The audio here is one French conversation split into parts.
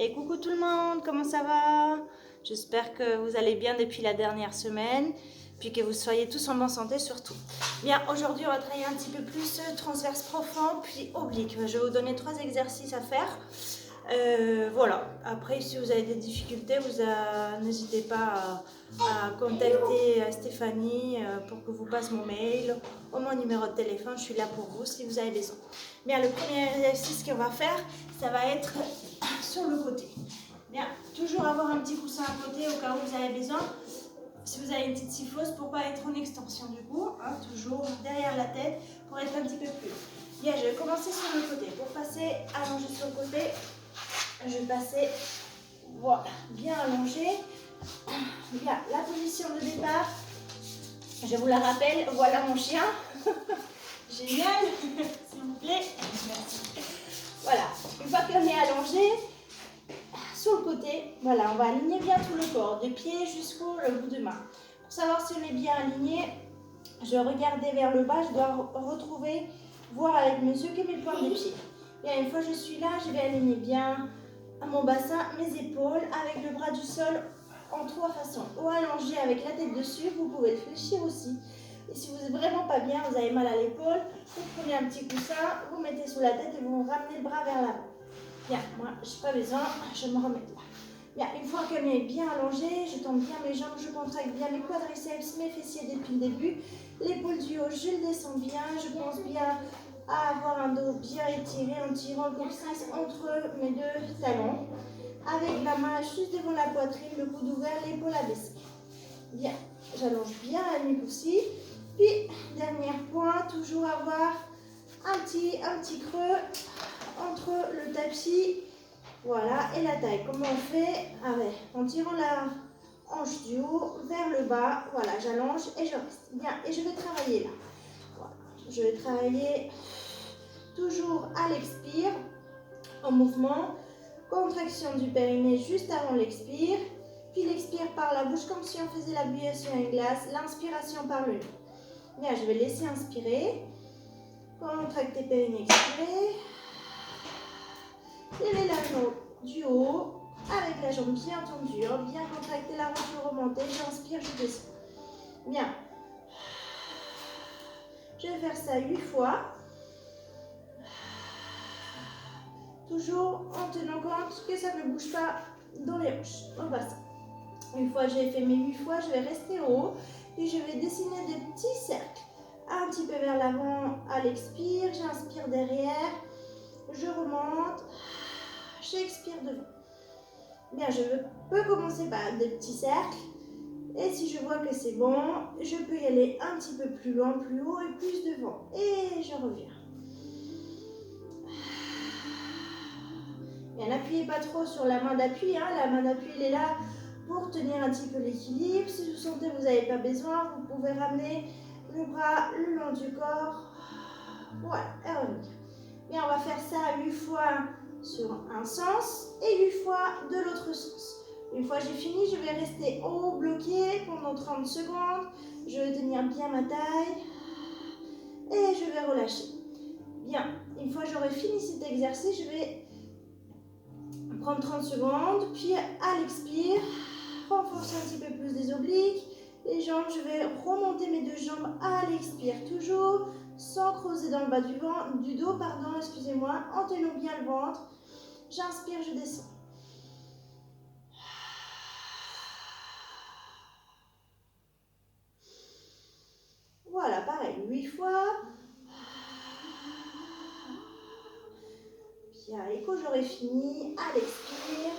Et coucou tout le monde, comment ça va? J'espère que vous allez bien depuis la dernière semaine, puis que vous soyez tous en bonne santé surtout. Bien, aujourd'hui on va travailler un petit peu plus transverse profond, puis oblique. Je vais vous donner 3 exercices à faire. Voilà, après si vous avez des difficultés, n'hésitez pas à contacter Stéphanie pour que vous passe mon mail ou mon numéro de téléphone, je suis là pour vous si vous avez besoin. Bien, le premier exercice qu'on va faire, ça va être sur le côté. Bien, toujours avoir un petit coussin à côté au cas où vous avez besoin. Si vous avez une petite syphose, pour pas être en extension du cou, hein, toujours derrière la tête pour être un petit peu plus. Bien, je vais commencer sur le côté. Pour passer allongé sur le côté, je vais passer, voilà, bien allongé. Bien, la position de départ, je vous la rappelle, voilà mon chien. Génial, s'il vous plaît. Merci. Voilà, une fois qu'on est allongé, sur le côté, voilà, on va aligner bien tout le corps, de pied jusqu'au bout de main. Pour savoir si on est bien aligné, je vais regarder vers le bas, je dois retrouver, voir avec mes yeux que mes pointes des pieds. Bien, une fois que je suis là, je vais aligner bien mon bassin, mes épaules, avec le bras du sol en 3 façons. Ou allongé avec la tête dessus, vous pouvez le fléchir aussi. Et si vous n'êtes vraiment pas bien, vous avez mal à l'épaule, vous prenez un petit coussin, vous mettez sous la tête et vous ramenez le bras vers l'avant. Bien, moi, je n'ai pas besoin, je me remets là. Bien, une fois qu'on est bien allongé, je tends bien mes jambes, je contracte bien mes quadriceps, mes fessiers depuis le début. L'épaule du haut, je le descends bien, je pense bien à avoir un dos bien étiré en tirant le coccyx entre mes 2 talons. Avec la main juste devant la poitrine, le coude ouvert, l'épaule abaissée. Bien, j'allonge bien la nuque aussi. Puis, dernier point, toujours avoir un petit creux entre le tapis, voilà, et la taille. Comment on fait? En tirant la hanche du haut vers le bas, voilà, j'allonge et je reste. Bien, et je vais travailler là. Voilà, je vais travailler toujours à l'expire, en mouvement, contraction du périnée juste avant l'expire, puis l'expire par la bouche comme si on faisait la bullation à une glace, l'inspiration par le nez. Bien, je vais laisser inspirer, contracter périnée, expirer. Levez la jambe du haut, avec la jambe bien tendue, bien contracter la hanche, remonter, j'inspire, je descends. Bien. Je vais faire ça 8 fois. Toujours en tenant compte que ça ne bouge pas dans les hanches, dans le bassin. Une fois que j'ai fait mes 8 fois, je vais rester haut et je vais dessiner des petits cercles. Un petit peu vers l'avant à l'expire, j'inspire derrière, je remonte. J'expire devant. Bien, je peux commencer par des petits cercles. Et si je vois que c'est bon, je peux y aller un petit peu plus loin, plus haut et plus devant. Et je reviens. Bien, n'appuyez pas trop sur la main d'appui. Hein. La main d'appui, elle est là pour tenir un petit peu l'équilibre. Si vous sentez que vous n'avez pas besoin, vous pouvez ramener le bras le long du corps. Voilà, et revenir. Bien, on va faire ça 8 fois sur un sens et 8 fois de l'autre sens. Une fois j'ai fini, je vais rester haut, bloqué pendant 30 secondes. Je vais tenir bien ma taille et je vais relâcher. Bien, une fois j'aurai fini cet exercice, je vais prendre 30 secondes, puis à l'expire, renforcer un petit peu plus les obliques, les jambes, je vais remonter mes 2 jambes à l'expire, toujours sans creuser dans le bas du dos, excusez-moi, en tenant bien le ventre. J'inspire, je descends. Voilà, pareil, 8 fois. Bien, et quand j'aurai fini, à l'expire,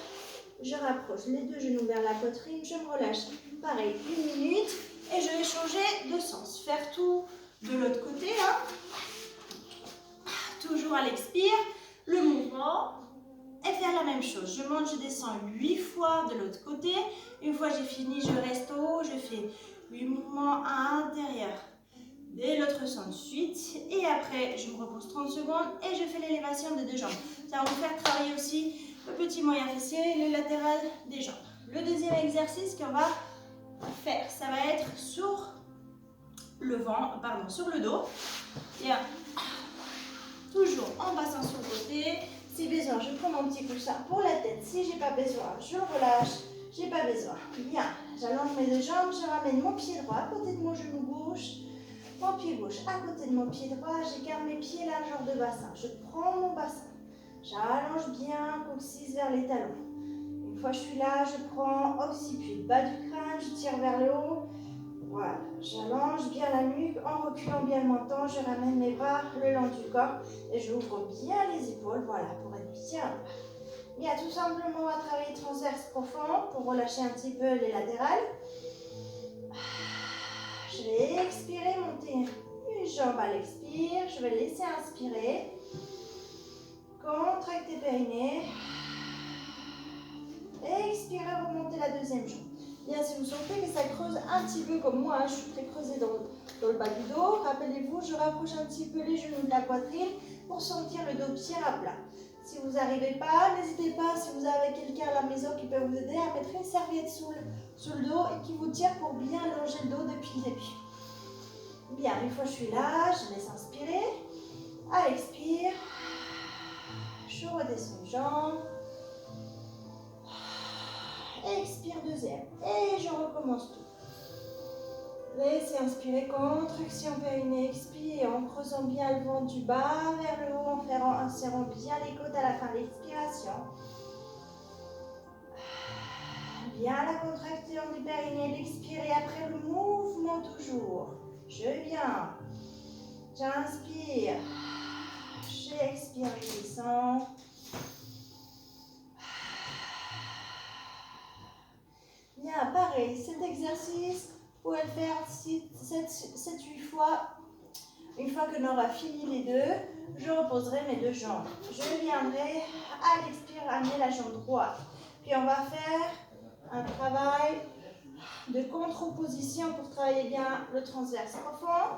je rapproche les 2 genoux vers la poitrine, je me relâche. Pareil, 1 minute, et je vais changer de sens. Faire tout de l'autre côté, là. Toujours à l'expire, le mouvement, et faire la même chose. Je monte, je descends 8 fois de l'autre côté. Une fois j'ai fini, je reste haut, je fais 8 mouvements à l'intérieur de l'autre sens suite. Et après, je me repose 30 secondes et je fais l'élévation des 2 jambes. Ça va vous faire travailler aussi le petit moyen fessier et le latéral des jambes. Le deuxième exercice qu'on va faire, ça va être sur sur le dos. Et toujours en passant sur le côté. Si besoin, je prends mon petit coussin pour la tête. Si j'ai pas besoin, je relâche. J'ai pas besoin. Bien. J'allonge mes deux jambes. Je ramène mon pied droit à côté de mon genou gauche. Mon pied gauche à côté de mon pied droit. J'écarte mes pieds largeur de bassin. Je prends mon bassin. J'allonge bien, coccyx vers les talons. Une fois que je suis là, je prends occiput, bas du crâne, je tire vers le haut. Voilà, j'allonge bien la nuque en reculant bien le menton. Je ramène mes bras le long du corps et j'ouvre bien les épaules. Voilà, pour être bien. Bien, tout simplement, on va travailler transverse profond pour relâcher un petit peu les latérales. Je vais expirer, monter une jambe à l'expire. Je vais laisser inspirer. Contractez périnée. Expirez, remontez la deuxième jambe. Bien, si vous sentez que ça creuse un petit peu comme moi, je suis très creusée dans le bas du dos, rappelez-vous, je rapproche un petit peu les genoux de la poitrine pour sentir le dos bien à plat. Si vous n'arrivez pas, n'hésitez pas, si vous avez quelqu'un à la maison qui peut vous aider, à mettre une serviette sous le dos et qui vous tire pour bien allonger le dos depuis le début. Bien, une fois que je suis là, je laisse inspirer. À l'expire, je redescends une jambe. Expire deuxième. Et je recommence tout. Laissez inspirer, contraction périnée, expire en creusant bien le ventre du bas vers le haut, en serrant bien les côtes à la fin de l'expiration. Bien la contraction du périnée, l'expire après le mouvement toujours. Je viens. J'inspire. J'expire et descends. Bien, pareil, cet exercice, vous pouvez le faire 7-8 fois. Une fois que l'on aura fini les deux, je reposerai mes deux jambes. Je viendrai à l'expire amener la jambe droite. Puis on va faire un travail de contre-opposition pour travailler bien le transverse profond.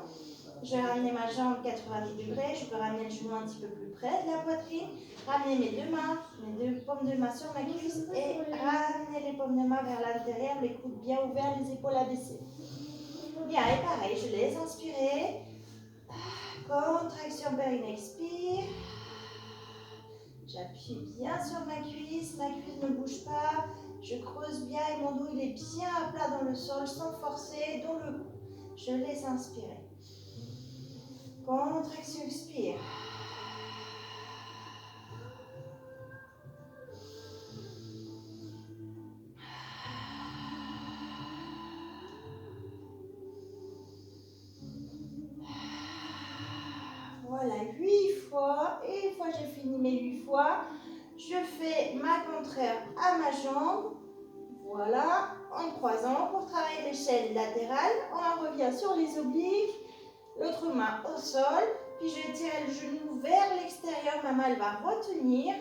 Je vais ramener ma jambe 90 degrés, je peux ramener le genou un petit peu plus près de la poitrine, ramener mes deux mains, mes deux paumes de main sur ma cuisse et ramener les paumes de main vers l'intérieur, les coudes bien ouverts, les épaules abaissées. Bien, et pareil, je laisse inspirer. Contraction périnée, expire. J'appuie bien sur ma cuisse ne bouge pas. Je creuse bien et mon dos il est bien à plat dans le sol sans forcer dans le cou. Je laisse inspirer. Contraction, expire. Voilà, 8 fois. Et une fois que j'ai fini mes 8 fois, je fais ma contraire à ma jambe. Voilà, en croisant pour travailler l'échelle latérale. On revient sur les obliques. L'autre main au sol. Puis je vais tirer le genou vers l'extérieur. Ma main elle va retenir.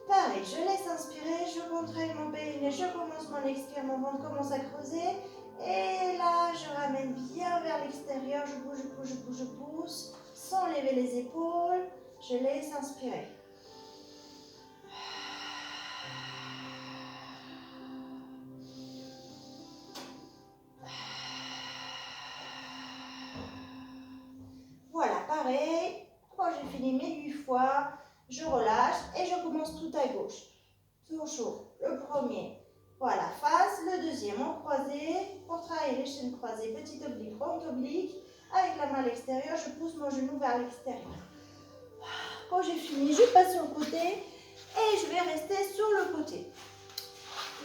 Pareil, je laisse inspirer. Je contracte mon périnée. Je commence mon expire. Mon ventre commence à creuser. Et là, je ramène bien vers l'extérieur. Je bouge, je bouge, je bouge, je pousse. Sans lever les épaules. Je laisse inspirer. Voilà, pareil. Quand j'ai fini mes 8 fois, je relâche et je commence tout à gauche. Toujours le premier. Voilà, face, le deuxième en croisé. Pour travailler les chaînes croisées, petit oblique, rond oblique. Avec la main à l'extérieur, je pousse mon genou vers l'extérieur. Quand j'ai fini, je passe sur le côté et je vais rester sur le côté.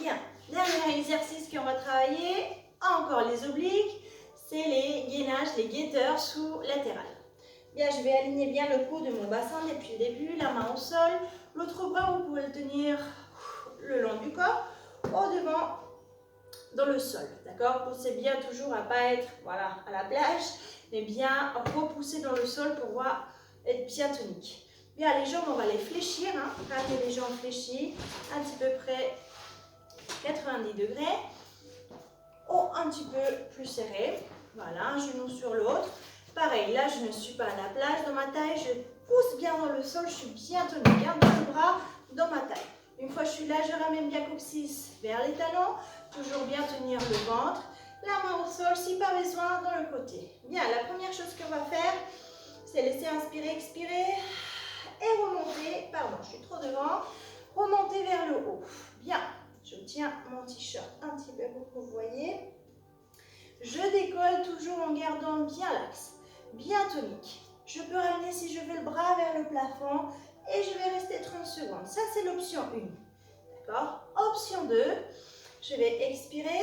Bien, dernier exercice qu'on va travailler, encore les obliques, c'est les gainages, les guetteurs sous latérales. Bien, je vais aligner bien le cou de mon bassin depuis le début, la main au sol. L'autre bras, vous pouvez le tenir le long du corps, au devant, dans le sol. D'accord? Poussez bien toujours à ne pas être voilà, à la plage, mais bien repousser dans le sol pour voir être bien tonique. Bien, les jambes, on va les fléchir. Hein. Ramenez les jambes fléchies, un petit peu près 90 degrés, ou un petit peu plus serré. Voilà, un genou sur l'autre. Pareil, là, je ne suis pas à la plage dans ma taille. Je pousse bien dans le sol, je suis bien tonique. Hein, deux bras dans ma taille. Une fois que je suis là, je ramène bien coccyx vers les talons. Toujours bien tenir le ventre. La main au sol, si pas besoin, dans le côté. Bien, la première chose qu'on va faire, c'est laisser inspirer, expirer. et remonter, pardon, je suis trop devant, remonter vers le haut. Bien, je tiens mon t-shirt un petit peu pour que vous voyez. Je décolle toujours en gardant bien l'axe, bien tonique. Je peux ramener si je veux le bras vers le plafond et je vais rester 30 secondes. Ça, c'est l'option 1. D'accord? Option 2, je vais expirer,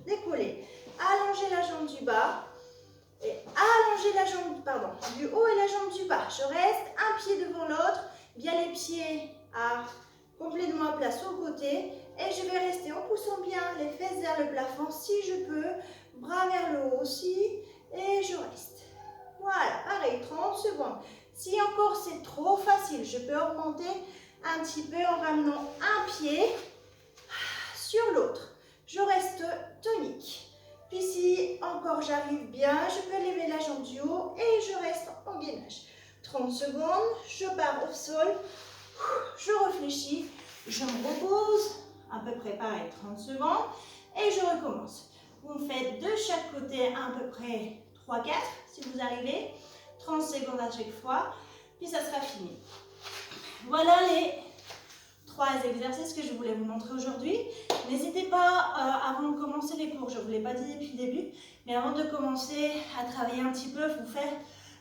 décoller, allonger la jambe du bas et allonger la jambe, du haut et la jambe du bas. Je reste un pied devant l'autre, bien les pieds complètement à plat sur le côté et je vais rester en poussant bien les fesses vers le plafond si je peux, bras vers le haut aussi et je reste. Voilà, pareil, 30 secondes. Si encore c'est trop facile, je peux augmenter un petit peu en ramenant un pied sur l'autre. Je reste tonique. Puis si encore j'arrive bien, je peux lever la jambe du haut et je reste en gainage. 30 secondes, je pars au sol, je réfléchis, je me repose, à peu près pareil, 30 secondes et je recommence. Vous me faites de chaque côté à peu près 3-4 si vous arrivez, 30 secondes à chaque fois, puis ça sera fini. Voilà les 3 exercices que je voulais vous montrer aujourd'hui. N'hésitez pas, avant de commencer les cours, je ne vous l'ai pas dit depuis le début, mais avant de commencer à travailler un petit peu, vous faire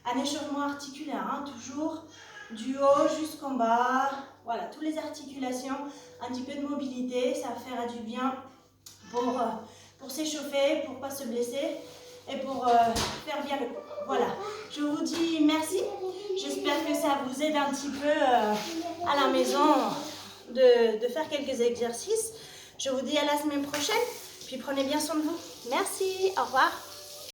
un échauffement articulaire, hein, toujours du haut jusqu'en bas, voilà, toutes les articulations, un petit peu de mobilité, ça va faire du bien pour s'échauffer, pour ne pas se blesser et pour faire bien le cours. Voilà, je vous dis merci, j'espère que ça vous aide un petit peu à la maison de faire quelques exercices. Je vous dis à la semaine prochaine, puis prenez bien soin de vous. Merci, au revoir.